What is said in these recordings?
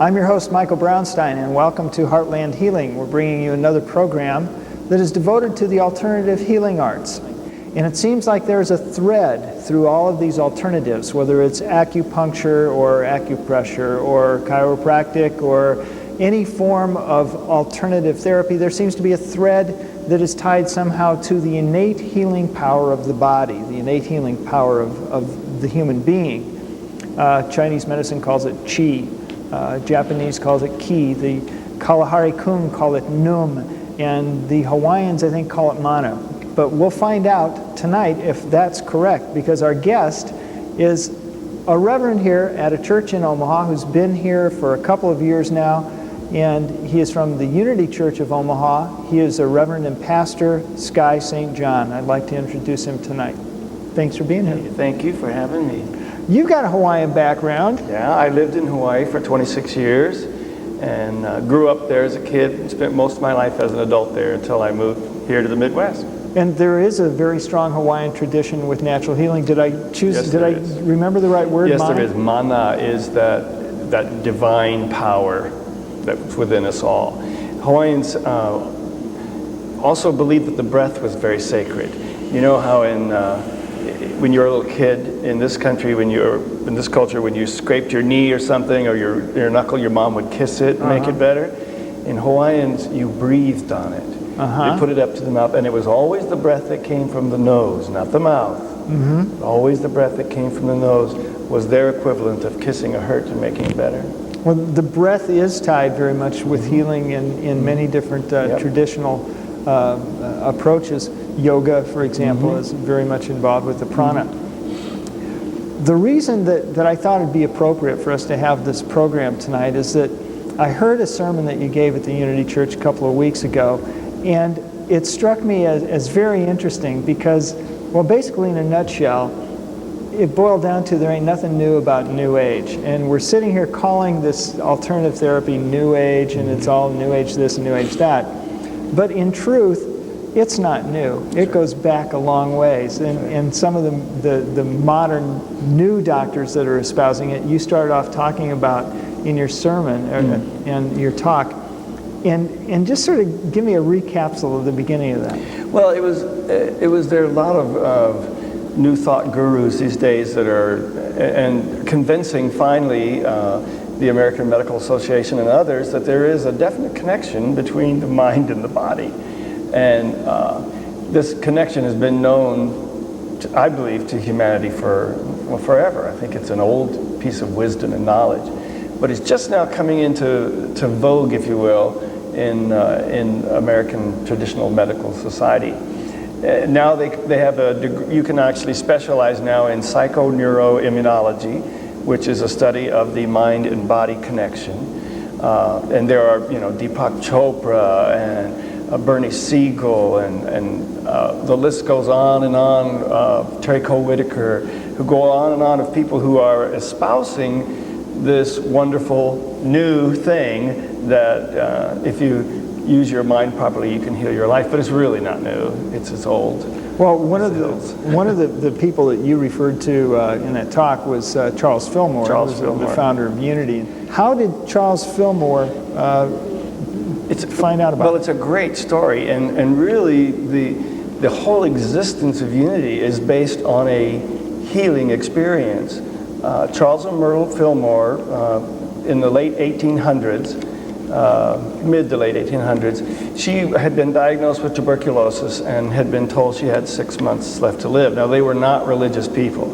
I'm your host, Michael Brownstein, and welcome to Heartland Healing. We're bringing you another program that is devoted to the alternative healing arts. And it seems like there's a thread through all of these alternatives, whether it's acupuncture or acupressure or chiropractic or any form of alternative therapy. There seems to be a thread that is tied somehow to the innate healing power of the body, the innate healing power of the human being. Chinese medicine calls it qi. Japanese calls it ki. The Kalahari Kun call it num. And the Hawaiians, I think, call it mana. But we'll find out tonight if that's correct, because our guest is a reverend here at a church in Omaha who's been here for a couple of years now, and he is from the Unity Church of Omaha. He is a reverend and pastor, Sky St. John. I'd like to introduce him tonight. Thanks for being here. Thank you for having me. You've got a Hawaiian background. Yeah, I lived in Hawaii for 26 years and grew up there as a kid and spent most of my life as an adult there until I moved here to the Midwest. And there is a very strong Hawaiian tradition with natural healing. Did I choose? Yes, did I remember the right word? Yes, Mana? there is. Mana is that divine power that's within us all. Hawaiians also believed that the breath was very sacred. You know how when you're a little kid in this country, when you're in this culture, when you scraped your knee or something or your knuckle, your mom would kiss it and make it better. In Hawaiians, you breathed on it. You put it up to the mouth, and it was always the breath that came from the nose, not the mouth. Always the breath that came from the nose was their equivalent of kissing a hurt and making it better. Well, the breath is tied very much with healing in many different traditional approaches. Yoga, for example, is very much involved with the prana. The reason that I thought it'd be appropriate for us to have this program tonight is that I heard a sermon that you gave at the Unity Church a couple of weeks ago, and it struck me as very interesting because, well, basically in a nutshell, it boiled down to there ain't nothing new about New Age. And we're sitting here calling this alternative therapy New Age, and it's all New Age this and New Age that. But in truth, it's not new. It goes back a long ways. And some of the modern new doctors that are espousing it, you started off talking about in your sermon and your talk. And just sort of give me a recapsule of the beginning of that. Well, there are a lot of new thought gurus these days that are and convincing finally the American Medical Association and others that there is a definite connection between the mind and the body. And this connection has been known, I believe, to humanity forever. I think it's an old piece of wisdom and knowledge. But it's just now coming into vogue, if you will, in American traditional medical society. Now they have a degree, you can actually specialize now in psychoneuroimmunology, which is a study of the mind and body connection. And there are, Deepak Chopra and Bernie Siegel, and the list goes on and on, Terry Cole Whitaker, who go on and on of people who are espousing this wonderful new thing that if you use your mind properly, you can heal your life. But it's really not new. It's old. Well, one of the people that you referred to in that talk was Charles Fillmore, the founder of Unity. How did Charles Fillmore find out about it? Well, it's a great story, and really the whole existence of Unity is based on a healing experience. Charles and Myrtle Fillmore, in the late 1800s, mid to late 1800s, she had been diagnosed with tuberculosis and had been told she had 6 months left to live. Now, they were not religious people,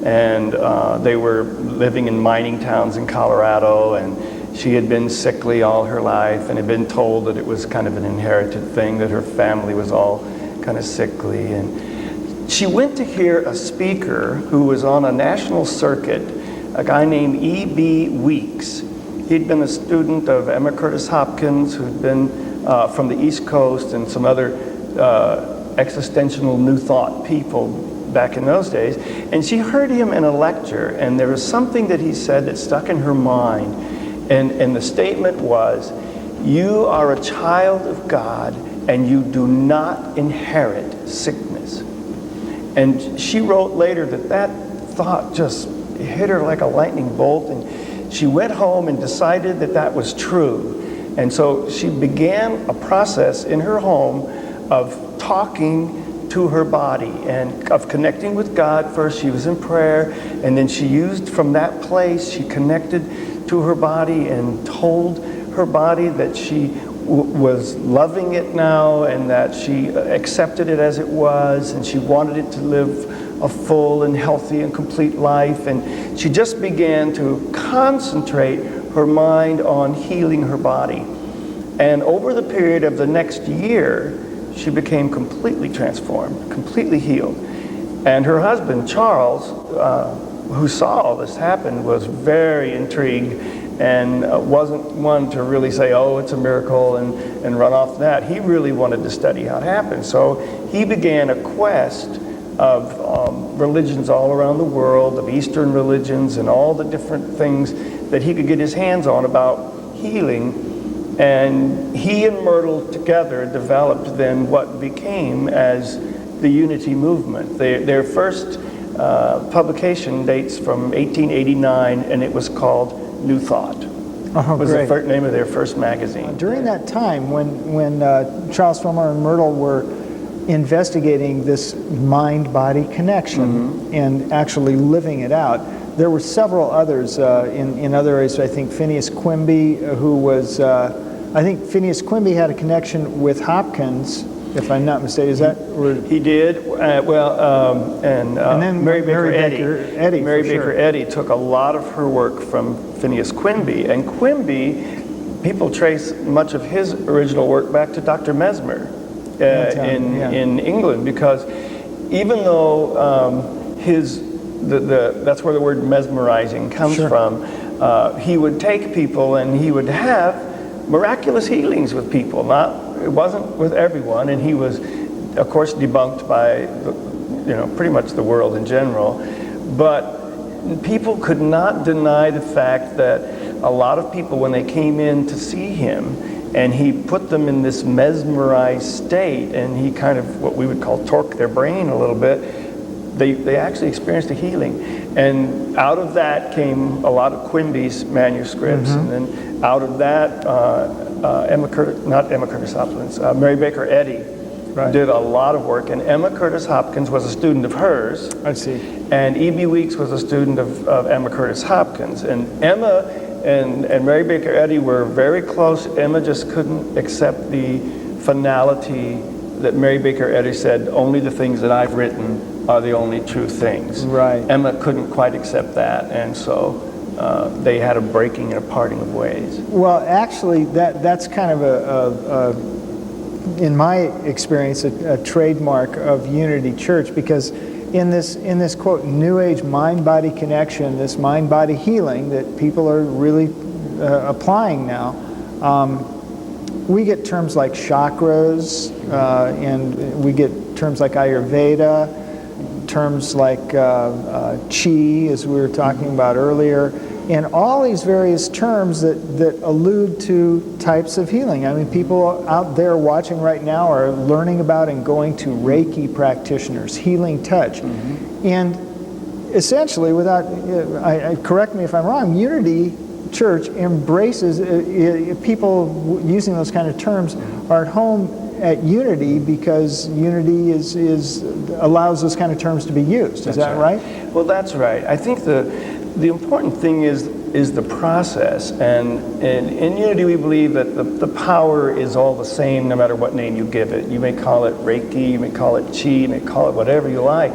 and they were living in mining towns in Colorado, and she had been sickly all her life and had been told that it was kind of an inherited thing, that her family was all kind of sickly. And she went to hear a speaker who was on a national circuit, a guy named E.B. Weeks. He'd been a student of Emma Curtis Hopkins, who'd been from the East Coast, and some other existential new thought people back in those days. And she heard him in a lecture, and there was something that he said that stuck in her mind. And the statement was, "You are a child of God, and you do not inherit sickness." And she wrote later that thought just hit her like a lightning bolt, and she went home and decided that that was true. And so she began a process in her home of talking to her body and of connecting with God. First she was in prayer, and then she used from that place, she connected to her body and told her body that she was loving it now and that she accepted it as it was, and she wanted it to live a full and healthy and complete life. And she just began to concentrate her mind on healing her body. And over the period of the next year, she became completely transformed, completely healed. And her husband, Charles, who saw all this happen, was very intrigued and wasn't one to really say, oh, it's a miracle, and run off that. He really wanted to study how it happened. So he began a quest of religions all around the world, of Eastern religions and all the different things that he could get his hands on about healing. And he and Myrtle together developed then what became as the Unity Movement. Their first publication dates from 1889, and it was called New Thought. Was great. The name of their first magazine. During that time when Charles Fillmore and Myrtle were investigating this mind-body connection and actually living it out, there were several others in other areas. I think Phineas Quimby, who was, I think Phineas Quimby had a connection with Hopkins, if I'm not mistaken. Is that? He did. And then Mary Baker Eddy. Mary Baker sure. Eddy took a lot of her work from Phineas Quimby. And Quimby, people trace much of his original work back to Dr. Mesmer in England, because even though that's where the word mesmerizing comes from, he would take people and he would have miraculous healings with people. It wasn't with everyone, and he was, of course, debunked by pretty much the world in general. But people could not deny the fact that a lot of people, when they came in to see him, and he put them in this mesmerized state, and he kind of, what we would call, torqued their brain a little bit, they actually experienced a healing. And out of that came a lot of Quimby's manuscripts, and then out of that, Mary Baker Eddy did a lot of work, and Emma Curtis Hopkins was a student of hers. I see. And E.B. Weeks was a student of Emma Curtis Hopkins. And Emma and Mary Baker Eddy were very close. Emma just couldn't accept the finality that Mary Baker Eddy said, only the things that I've written are the only true things. Right. Emma couldn't quite accept that, and so they had a breaking and a parting of ways. Well, actually, that's kind of in my experience, a trademark of Unity Church, because in this quote, New Age mind-body connection, this mind-body healing that people are really applying now, we get terms like chakras, and we get terms like Ayurveda, terms like chi, as we were talking about earlier, and all these various terms that allude to types of healing. I mean, people out there watching right now are learning about and going to Reiki practitioners, healing touch. And essentially, correct me if I'm wrong, Unity Church embraces, people using those kind of terms are at home at Unity because Unity allows those kind of terms to be used. Is that right? Well, that's right. I think the important thing is the process, and in Unity we believe that the power is all the same no matter what name you give it. You may call it Reiki, you may call it Chi, you may call it whatever you like,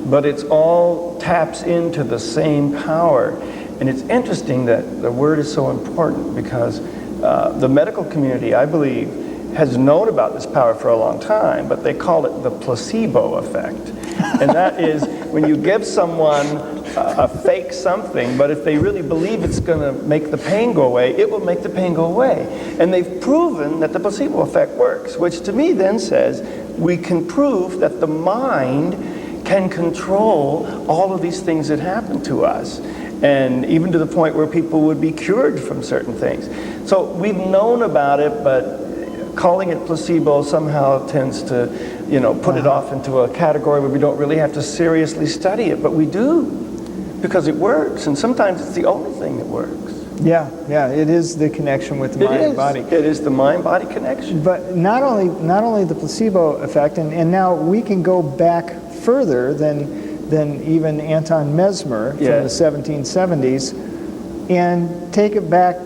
but it's all taps into the same power. And it's interesting that the word is so important, because the medical community, I believe, has known about this power for a long time, but they call it the placebo effect. And that is when you give someone a fake something, but if they really believe it's going to make the pain go away, it will make the pain go away. And they've proven that the placebo effect works, which to me then says we can prove that the mind can control all of these things that happen to us, and even to the point where people would be cured from certain things. So we've known about it, but calling it placebo somehow tends to, put it off into a category where we don't really have to seriously study it, but we do. because it works, and sometimes it's the only thing that works. Yeah, it is the connection with the mind and body. It is the mind-body connection. But not only the placebo effect, and now we can go back further than even Anton Mesmer from the 1770s, and take it back.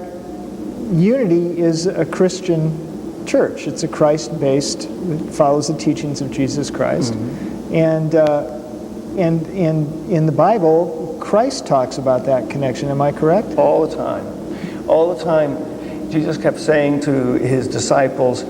Unity is a Christian church. It's a Christ-based, it follows the teachings of Jesus Christ. And in the Bible, Christ talks about that connection. Am I correct? All the time. All the time, Jesus kept saying to his disciples,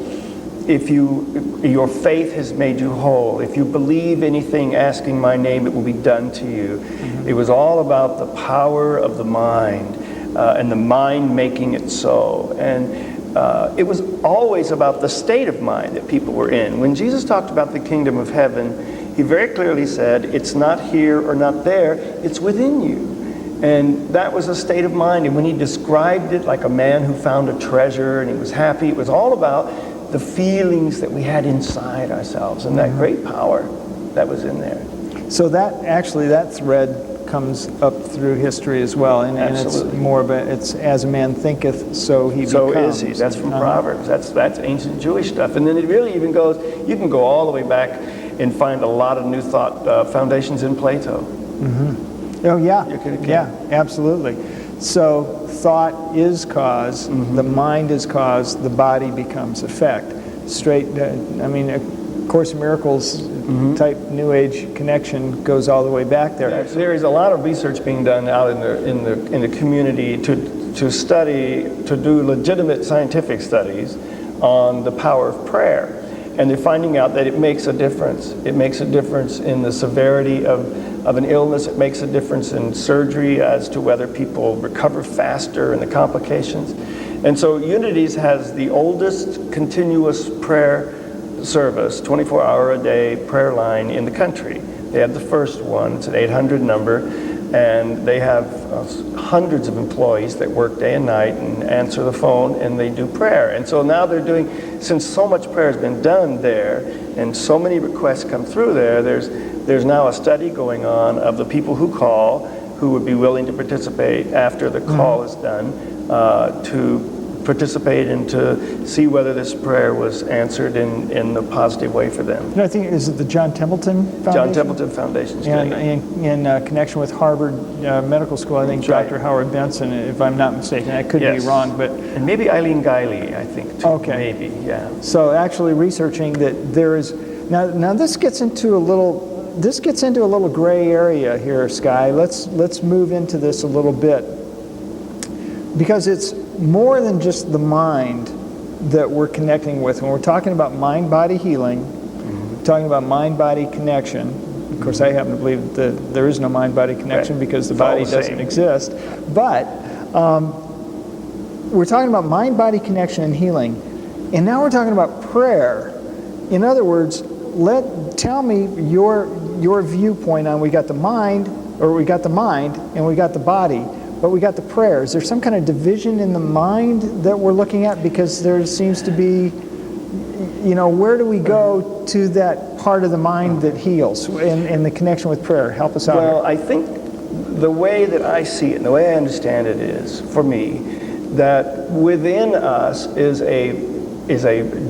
if your faith has made you whole, if you believe anything asking my name, it will be done to you. It was all about the power of the mind, and the mind making it so. And it was always about the state of mind that people were in. When Jesus talked about the kingdom of heaven, he very clearly said, it's not here or not there, it's within you. And that was a state of mind. And when he described it like a man who found a treasure and he was happy, it was all about the feelings that we had inside ourselves and that great power that was in there. So that thread comes up through history as well, and it's more about, it's as a man thinketh, so he becomes. So is he. That's from Proverbs. That's ancient Jewish stuff. And then it really even goes, you can go all the way back and find a lot of new thought foundations in Plato. Oh yeah, yeah, absolutely. So thought is cause, the mind is cause, the body becomes effect. Straight, I mean, A Course in Miracles type New Age connection goes all the way back there. Yeah, there is a lot of research being done out in the community to study, to do legitimate scientific studies on the power of prayer. And they're finding out that it makes a difference. It makes a difference in the severity of an illness. It makes a difference in surgery as to whether people recover faster and the complications. And so Unities has the oldest continuous prayer service, 24-hour-a-day prayer line in the country. They have the first one. It's an 800 number. And they have hundreds of employees that work day and night and answer the phone, and they do prayer. And so now they're doing, since so much prayer has been done there and so many requests come through there, there's now a study going on of the people who call, who would be willing to participate after the call is done, to participate and to see whether this prayer was answered in a positive way for them. And I think, is it the John Templeton Foundation? John Templeton Foundation is doing it. In connection with Harvard Medical School, I think That's Dr. right. Howard Benson, if I'm not mistaken. I could be wrong, but... And maybe Eileen Guiley, I think, too. Okay. Maybe, yeah. So actually researching that there is... Now this gets into a little gray area here, Sky. Let's move into this a little bit. Because it's more than just the mind that we're connecting with. When we're talking about mind-body healing, we're talking about mind-body connection. Of course, I happen to believe that there is no mind-body connection because the body doesn't exist. But we're talking about mind-body connection and healing. And now we're talking about prayer. In other words, tell me your viewpoint on we got the mind and we got the body. But we got the prayer. Is there some kind of division in the mind that we're looking at? Because there seems to be, where do we go to that part of the mind that heals in the connection with prayer? Help us out. Well, I think the way that I see it, and the way I understand it is, for me, that within us is a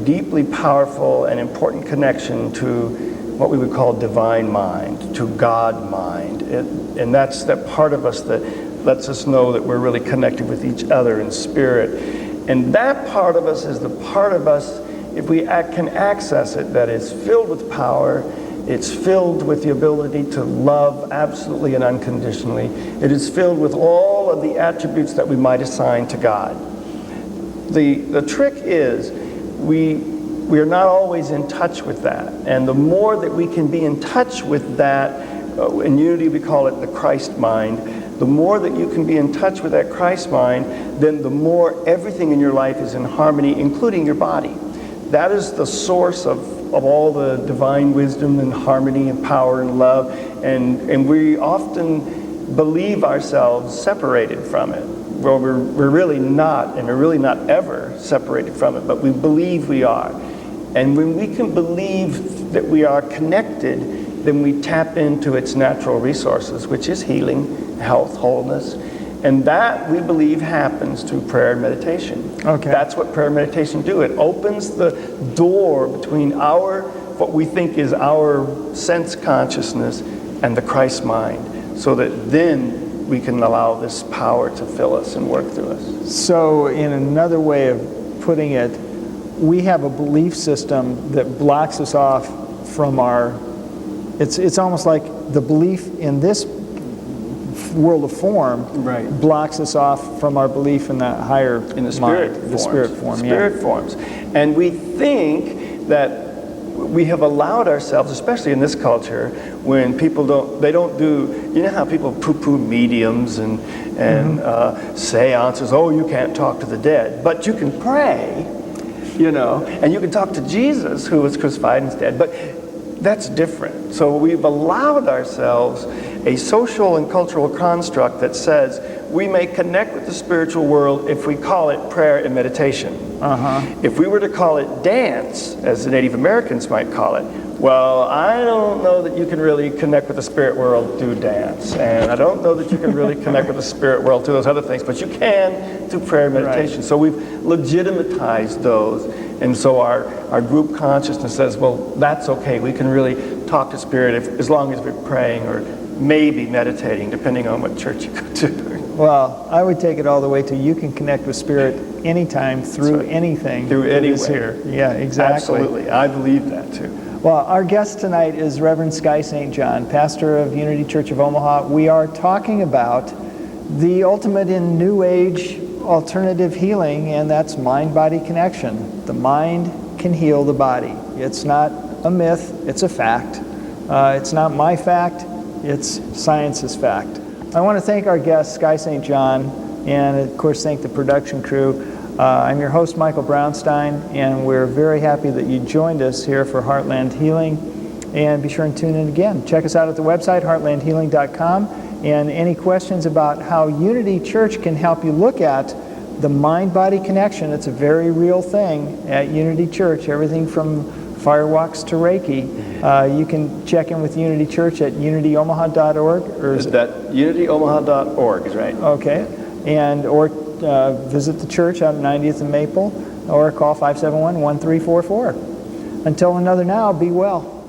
deeply powerful and important connection to what we would call divine mind, to God mind. And that's that part of us that lets us know that we're really connected with each other in spirit. And that part of us is the part of us, if we can access it, that is filled with power. It's filled with the ability to love absolutely and unconditionally. It is filled with all of the attributes that we might assign to God. The trick is we are not always in touch with that. And the more that we can be in touch with that, in Unity we call it the Christ mind. The more that you can be in touch with that Christ mind, then the more everything in your life is in harmony, including your body. That is the source of all the divine wisdom and harmony and power and love. And we often believe ourselves separated from it. Well, we're really not, and we're really not ever separated from it, but we believe we are. And when we can believe that we are connected, then we tap into its natural resources, which is healing, health, wholeness. And that, we believe, happens through prayer and meditation. Okay. That's what prayer and meditation do. It opens the door between what we think is our sense consciousness and the Christ mind, so that then we can allow this power to fill us and work through us. So in another way of putting it, we have a belief system that blocks us off from it's almost like the belief in this world of form blocks us off from our belief in that higher in the spirit mind, forms. the spirit form. Spirit forms. And we think that we have allowed ourselves, especially in this culture, when people don't do, you know how people poo-poo mediums and seances, oh, you can't talk to the dead, but you can pray, and you can talk to Jesus, who was crucified and is dead, but that's different. So we've allowed ourselves a social and cultural construct that says we may connect with the spiritual world if we call it prayer and meditation. If we were to call it dance, as the Native Americans might call it, well, I don't know that you can really connect with the spirit world through dance, and I don't know that you can really connect with the spirit world through those other things, but you can through prayer and meditation. Right. So we've legitimatized those, and so our group consciousness says, well, that's okay. We can really talk to spirit as long as we're praying or maybe meditating, depending on what church you go to. Well, I would take it all the way to you can connect with spirit anytime through anything. Through any is here. Yeah, exactly. Absolutely. I believe that too. Well, our guest tonight is Reverend Sky St. John, pastor of Unity Church of Omaha. We are talking about the ultimate in New Age alternative healing, and that's mind-body connection. The mind can heal the body. It's not a myth, it's a fact. It's not my fact, it's science's fact. I want to thank our guest, Sky St. John, and of course thank the production crew. I'm your host, Michael Brownstein, and we're very happy that you joined us here for Heartland Healing. And be sure and tune in again. Check us out at the website, heartlandhealing.com. And any questions about how Unity Church can help you look at the mind-body connection, it's a very real thing at Unity Church, everything from firewalks to Reiki. You can check in with Unity Church at unityomaha.org. Or is that unityomaha.org, is right? Okay. Or visit the church out at 90th and Maple, or call 571-1344. Until another now, be well.